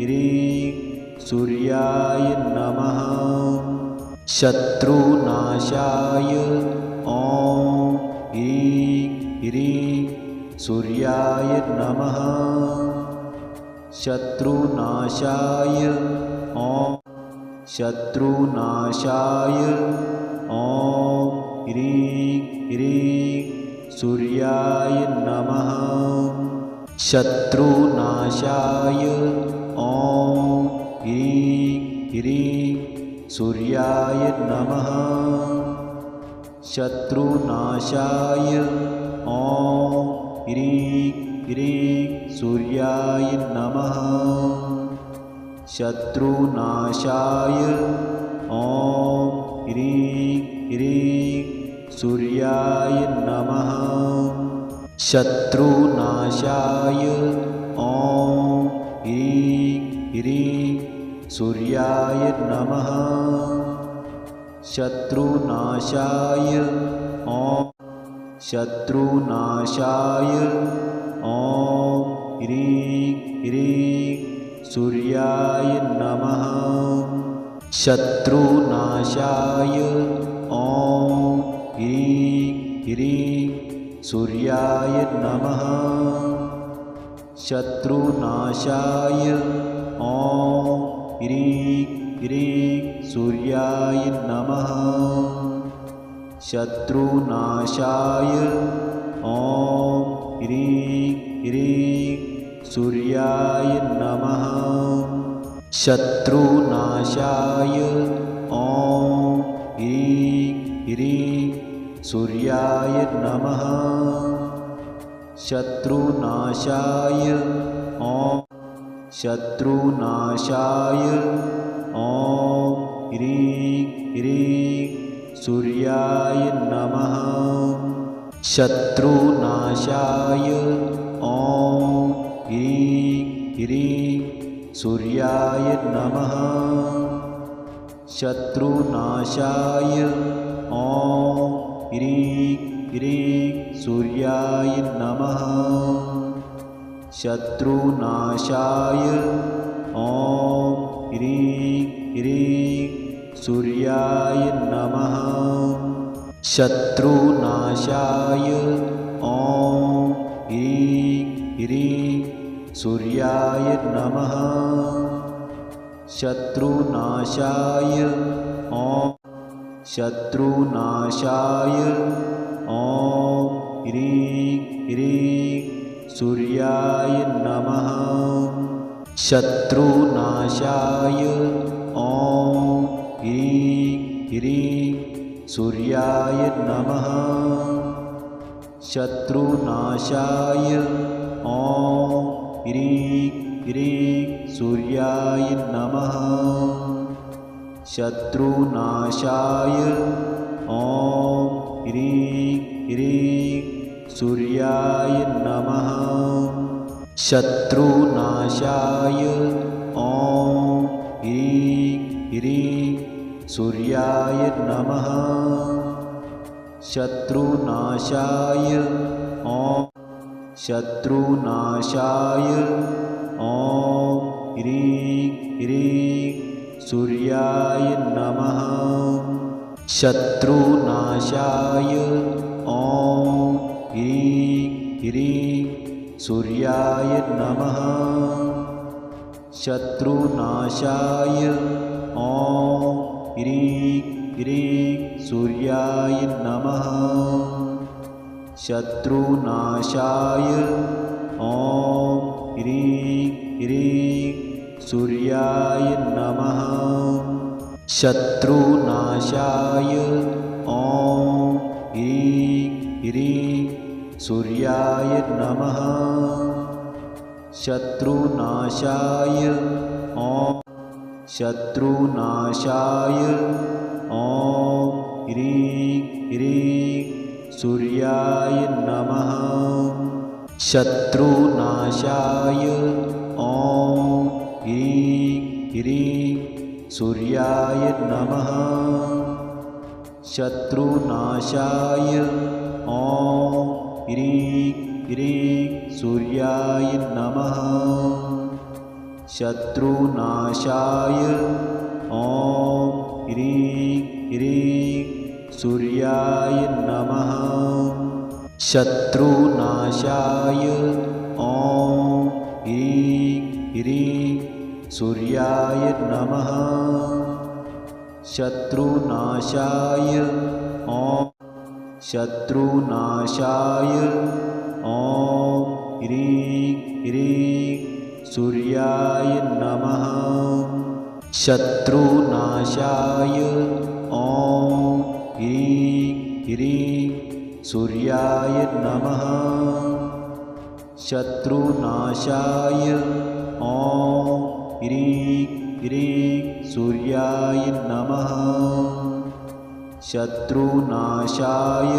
ह्रीं सूर्याय नमः। शत्रुनाशाय ॐ ह्रीं ह्रीं सूर्याय नमः। शत्रुनाशाय ॐ शत्रुनाशाय ॐ ह्रीं ह्रीं सूर्याय नमः। शत्रुनाशाय ॐ ह्रीं ह्रीं सूर्याय नमः। शत्रुनाशाय ॐ ह्रीं ह्रीं सूर्याय नमः। शत्रुनाशाय ॐ ह्रीं ह्रीं सूर्याय नमः। शत्रुनाशाय ॐ ह्रीं ह्रीं सूर्याय नमः। शत्रुनाशाय ॐ शत्रुनाशाय ॐ ह्रीं ह्रीं सूर्याय नमः। शत्रुनाशाय ॐ ह्रीं ह्रीं सूर्याय नमः। शत्रुनाशाय ॐ ह्रीं ह्रीं सूर्याय नमः। शत्रुनाशाय ॐ ह्रीं ह्रीं सूर्याय नमः। शत्रुनाशाय ॐ ह्रीं ह्रीं सूर्याय नमः। शत्रुनाशाय ॐ शत्रुनाशाय ॐ ह्रीं ह्रीं सूर्याय नमः। शत्रुनाशाय ॐ ह्रीं ह्रीं सूर्याय नमः। शत्रुनाशाय ॐ ह्रीं ह्रीं सूर्याय नमः। शत्रुनाशाय ॐ ह्रीं ह्रीं सूर्याय नमः। शत्रुनाशाय ॐ ह्रीं ह्रीं सूर्याय नमः। शत्रुनाशाय ॐ शत्रुनाशाय ॐ ह्रीं ह्रीं सूर्याय नमः। शत्रुनाशाय ॐ ह्रीं ह्रीं सूर्याय नमः। शत्रुनाशाय ॐ ह्रीं ह्रीं सूर्याय नमः। शत्रुनाशाय ॐ ह्रीं ह्रीं सूर्याय नमः। शत्रुनाशाय ॐ ह्रीं ह्रीं सूर्याय नमः। शत्रुनाशाय ॐ शत्रुनाशाय ॐ ह्रीं ह्रीं सूर्याय नमः। शत्रुनाशाय ॐ ह्रीं ह्रीं सूर्याय नमः। शत्रुनाशाय ॐ ह्रीं ह्रीं सूर्याय नमः। शत्रुनाशाय ॐ ह्रीं ह्रीं सूर्याय नमः। शत्रुनाशाय ॐ ह्रीं ह्रीं सूर्याय नमः। शत्रुनाशाय ॐ शत्रुनाशाय ॐ ह्रीं ह्रीं सूर्याय नमः। शत्रुनाशाय ॐ ह्रीं ह्रीं सूर्याय नमः। शत्रुनाशाय ॐ ह्रीं ह्रीं सूर्याय नमः। शत्रुनाशाय ॐ ह्रीं ह्रीं सूर्याय नमः। शत्रुनाशाय ॐ ह्रीं ह्रीं सूर्याय नमः। शत्रुनाशाय ॐ शत्रुनाशाय ॐ ह्रीं ह्रीं सूर्याय नमः। शत्रुनाशाय ॐ ह्रीं ह्रीं सूर्याय नमः। शत्रुनाशाय ॐ ह्रीं ह्रीं सूर्याय नमः। शत्रुनाशाय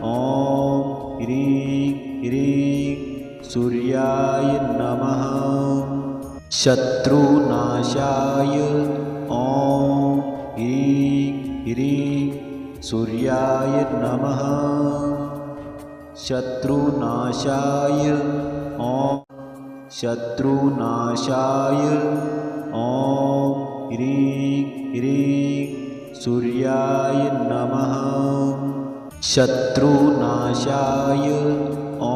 ॐ ह्रीं ह्रीं सूर्याय नमः। शत्रुनाशाय ॐ ह्रीं ह्रीं सूर्याय नमः। शत्रुनाशाय ॐ शत्रुनाशाय ॐ ह्रीं ह्रीं सूर्याय नमः। शत्रुनाशाय ॐ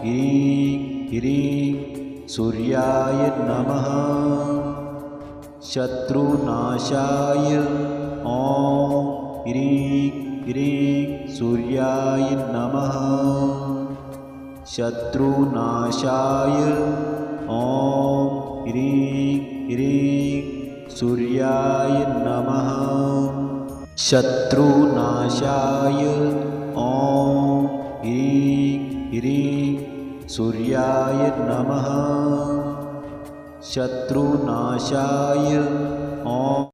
ह्रीं ह्रीं सूर्याय नमः। शत्रुनाशाय ॐ ह्रीं ह्रीं सूर्याय नमः। शत्रुनाशाय ॐ ह्रीं ह्रीं सूर्याय नमः। शत्रुनाशाय ॐ ह्रीं ह्रीं सूर्याय नमः। शत्रुनाशाय ॐ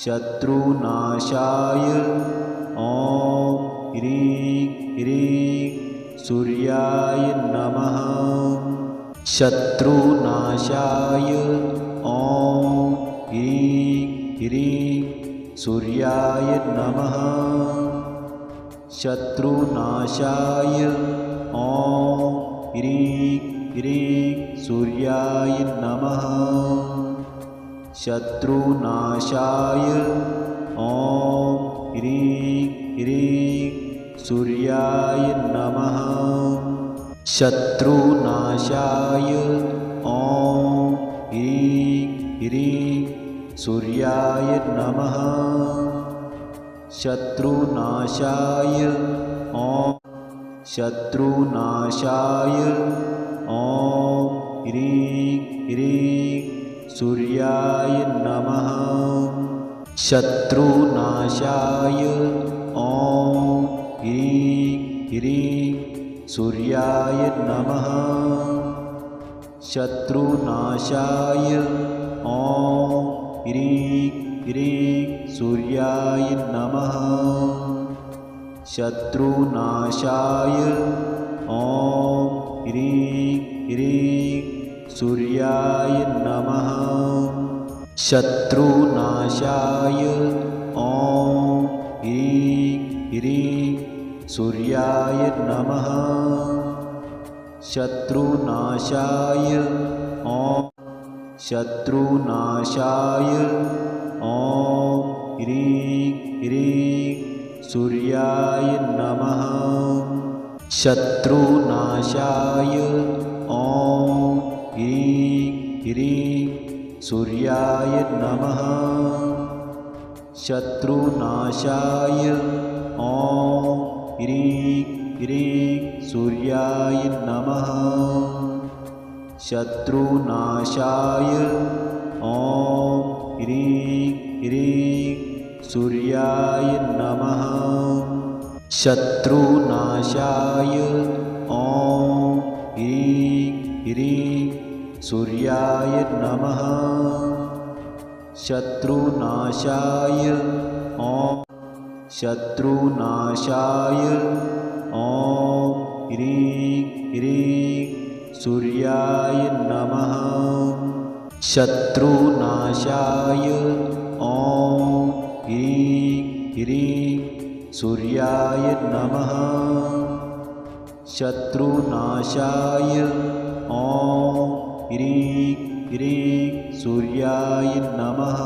शत्रुनाशाय ॐ ह्रीं ह्रीं सूर्याय नमः। शत्रुनाशाय ॐ ह्रीं ह्रीं सूर्याय नमः। शत्रुनाशाय ॐ ह्रीं ह्रीं सूर्याय नमः। शत्रुनाशाय ॐ ह्रीं ह्रीं सूर्याय नमः। शत्रुनाशाय ॐ ह्रीं ह्रीं सूर्याय नमः। शत्रुनाशाय ॐ शत्रुनाशाय ॐ ह्रीं ह्रीं सूर्याय नमः। शत्रुनाशाय ॐ ह्रीं ह्रीं सूर्याय नमः। शत्रुनाशाय ॐ ह्रीं ह्रीं सूर्याय नमः। शत्रुनाशाय ॐ ह्रीं ह्रीं सूर्याय नमः। शत्रुनाशाय ॐ ह्रीं ह्रीं सूर्याय नमः। शत्रुनाशाय ॐ शत्रुनाशाय ॐ ह्रीं ह्रीं सूर्याय नमः। शत्रुनाशाय ॐ ह्रीं ह्रीं सूर्याय नमः। शत्रुनाशाय ॐ ह्रीं ह्रीं सूर्याय नमः। शत्रुनाशाय ॐ ह्रीं ह्रीं सूर्याय नमः। शत्रुनाशाय ॐ ह्रीं ह्रीं सूर्याय नमः। शत्रुनाशाय ॐ शत्रुनाशाय ॐ ह्रीं ह्रीं सूर्याय नमः। शत्रुनाशाय ॐ ह्रीं ह्रीं सूर्याय नमः। शत्रुनाशाय ॐ ह्रीं ह्रीं सूर्याय नमः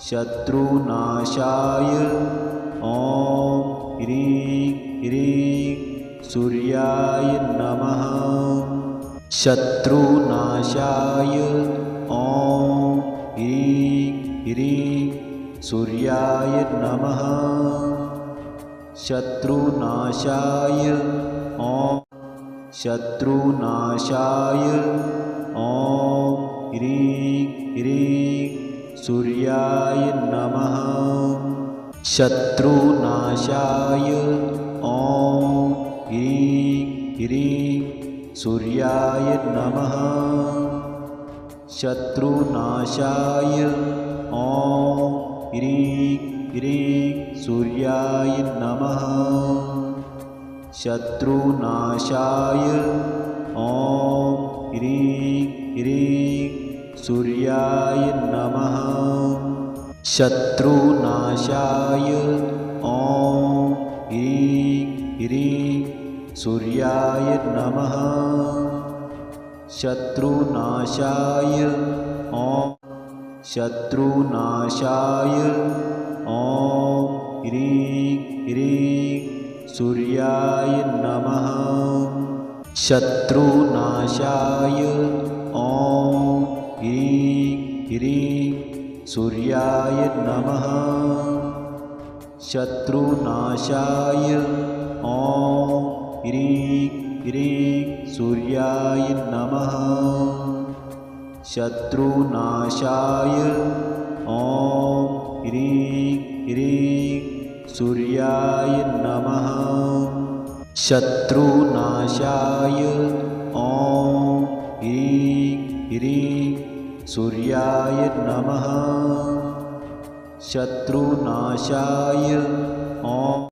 शत्रुनाशाय ॐ ह्रीं ह्रीं सूर्याय नमः शत्रुनाशाय ॐ ह्रीं ह्रीं सूर्याय नमः शत्रुनाशाय ॐ शत्रुनाशाय ॐ ह्रीं ह्रीं सूर्याय नमः शत्रुनाशाय ॐ ह्रीं ह्रीं सूर्याय नमः शत्रुनाशाय ॐ ह्रीं ह्रीं सूर्याय नमः शत्रुनाशाय ॐ ह्रीं ह्रीं सूर्याय नमः शत्रुनाशाय ॐ ह्रीं ह्रीं सूर्याय नमः शत्रुनाशाय ॐ शत्रुनाशाय ॐ ह्रीं ह्रीं सूर्याय नमः शत्रुनाशाय ॐ ह्रीं ह्रीं सूर्याय नमः शत्रुनाशाय ॐ ह्रीं ह्रीं सूर्याय नमः शत्रुनाशाय ॐ ह्रीं ह्रीं सूर्याय नमः शत्रुनाशाय ॐ ह्रीं ह्रीं सूर्याय नमः शत्रुनाशाय ॐ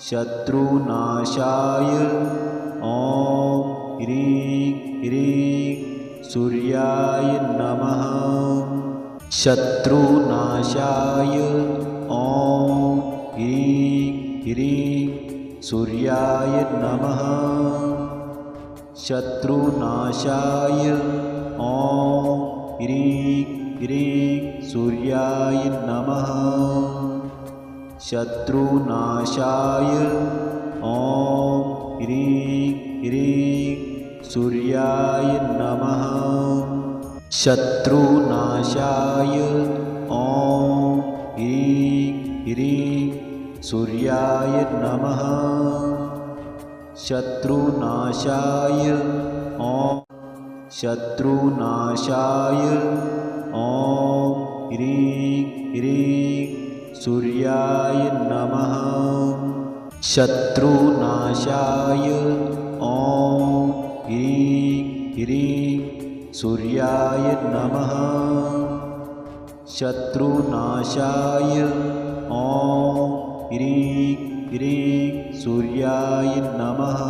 शत्रुनाशाय ॐ ह्रीं ह्रीं सूर्याय नमः शत्रुनाशाय ॐ ह्रीं ह्रीं सूर्याय नमः शत्रुनाशाय ॐ ह्रीं ह्रीं सूर्याय नमः शत्रुनाशाय ॐ ह्रीं ह्रीं सूर्याय नमः शत्रुनाशाय ॐ ह्रीं ह्रीं सूर्याय नमः शत्रुनाशाय ॐ शत्रुनाशाय ॐ ह्रीं ह्रीं सूर्याय नमः शत्रुनाशाय ॐ ह्रीं ह्रीं सूर्याय नमः शत्रुनाशाय ॐ ह्रीं ह्रीं सूर्याय नमः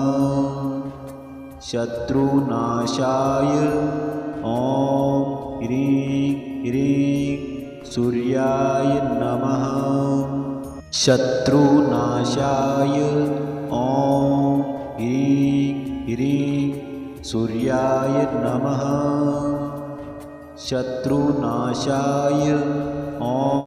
शत्रुनाशाय ॐ ह्रीं ह्रीं सूर्याय नमः शत्रुनाशाय ॐ ह्रीं ह्रीं सूर्याय नमः शत्रुनाशाय ॐ